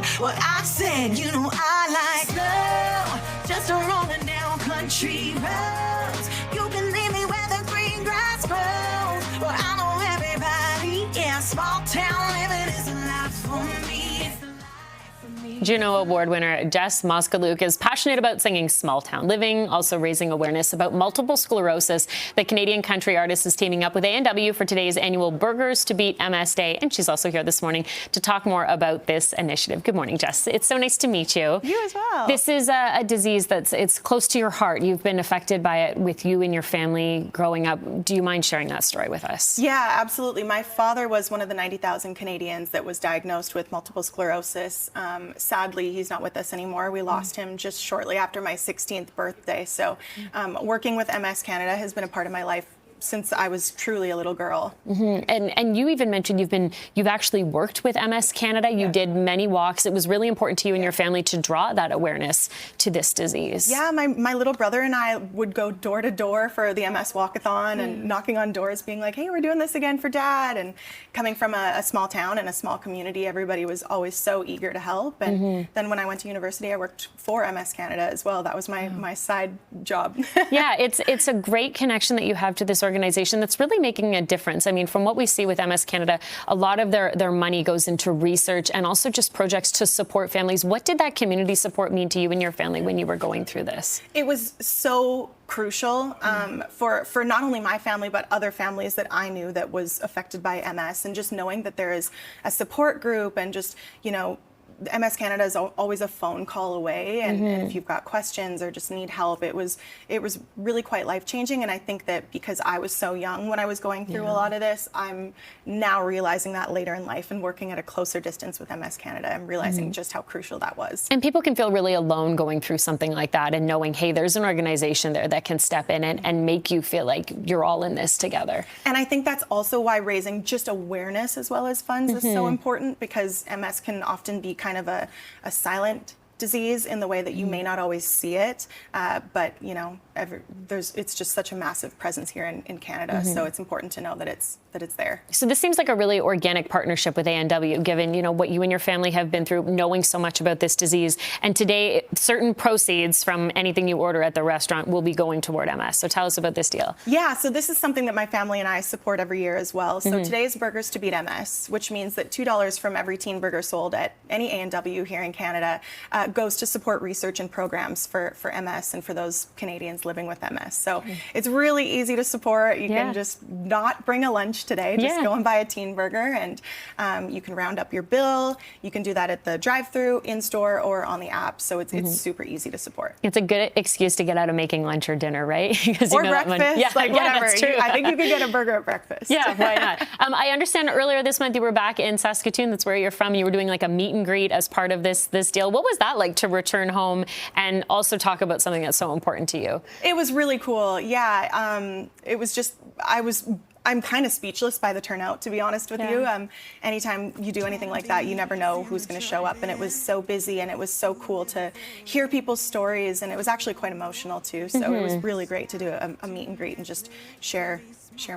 said what I said. You know I like slow, just a rolling down country roads. You can leave me where the green grass grows. Well, I know everybody, yeah, small town living is a life for me. Juno Award winner Jess Moskaluke is passionate about singing small town living, also raising awareness about multiple sclerosis. The Canadian country artist is teaming up with A&W for today's annual Burgers to Beat MS Day, and she's also here this morning to talk more about this initiative. Good morning, Jess. It's so nice to meet you. You as well. This is a disease it's close to your heart. You've been affected by it with you and your family growing up. Do you mind sharing that story with us? Yeah, absolutely. My father was one of the 90,000 Canadians that was diagnosed with multiple sclerosis. Sadly, he's not with us anymore. We lost him just shortly after my 16th birthday. So working with MS Canada has been a part of my life since I was truly a little girl. And you even mentioned you've actually worked with MS Canada. You did many walks. It was really important to you and your family to draw that awareness to this disease. Yeah, my little brother and I would go door to door for the MS Walkathon and knocking on doors being like, hey, we're doing this again for Dad. And coming from a small town and a small community, everybody was always so eager to help. And then when I went to university, I worked for MS Canada as well. That was my side job. Yeah, it's a great connection that you have to this organization that's really making a difference. I mean, from what we see with MS Canada, a lot of their money goes into research and also just projects to support families. What did that community support mean to you and your family when you were going through this? It was so crucial for not only my family, but other families that I knew that was affected by MS, and just knowing that there is a support group and just, you know, MS Canada is always a phone call away, and if you've got questions or just need help, it was really quite life-changing. And I think that because I was so young when I was going through a lot of this, I'm now realizing that later in life and working at a closer distance with MS Canada, I'm realizing just how crucial that was. And people can feel really alone going through something like that, and knowing, hey, there's an organization there that can step in and make you feel like you're all in this together. And I think that's also why raising just awareness as well as funds is so important, because MS can often be kind of a silent disease in the way that you may not always see it, but you know, it's just such a massive presence here in Canada, so it's important to know that it's there. So this seems like a really organic partnership with A&W, given, you know, what you and your family have been through, knowing so much about this disease. And today, certain proceeds from anything you order at the restaurant will be going toward MS. So tell us about this deal. Yeah, so this is something that my family and I support every year as well. So today's Burgers to Beat MS, which means that $2 from every teen burger sold at any A&W here in Canada goes to support research and programs for MS and for those Canadians living with MS. So it's really easy to support. You can just not bring a lunch today. Just go and buy a teen burger, and you can round up your bill. You can do that at the drive-thru, in-store, or on the app. So it's super easy to support. It's a good excuse to get out of making lunch or dinner, right? Or breakfast, like whatever. That's true. I think you could get a burger at breakfast. Yeah, why not? I understand earlier this month you were back in Saskatoon. That's where you're from. You were doing like a meet and greet as part of this deal. What was that like to return home and also talk about something that's so important to you? It was really cool. Yeah, it was just, I'm kind of speechless by the turnout, to be honest with you. Anytime you do anything like that, you never know who's going to show up, and it was so busy, and it was so cool to hear people's stories, and it was actually quite emotional too. So it was really great to do a meet and greet and just share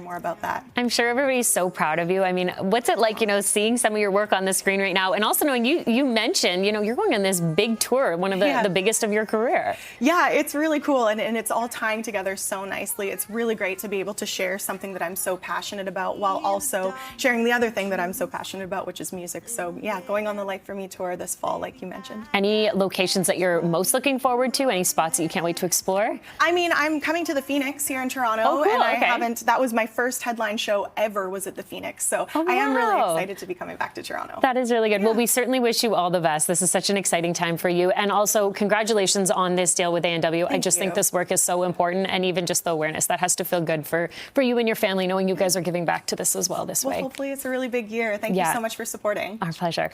more about that. I'm sure everybody's so proud of you. I mean, what's it like, you know, seeing some of your work on the screen right now, and also knowing you mentioned, you know, you're going on this big tour, one of the biggest of your career. Yeah, it's really cool, and it's all tying together so nicely. It's really great to be able to share something that I'm so passionate about while also sharing the other thing that I'm so passionate about, which is music. So yeah, going on the Life for Me tour this fall, like you mentioned. Any locations that you're most looking forward to? Any spots that you can't wait to explore? I mean, I'm coming to the Phoenix here in Toronto, and I haven't, that was my first headline show ever, was at the Phoenix. So I am really excited to be coming back to Toronto. That is really good. Well, we certainly wish you all the best. This is such an exciting time for you. And also congratulations on this deal with A&W. I just think this work is so important, and even just the awareness, that has to feel good for you and your family, knowing you guys are giving back to this as well this way. Hopefully it's a really big year. Thank you so much for supporting. Our pleasure.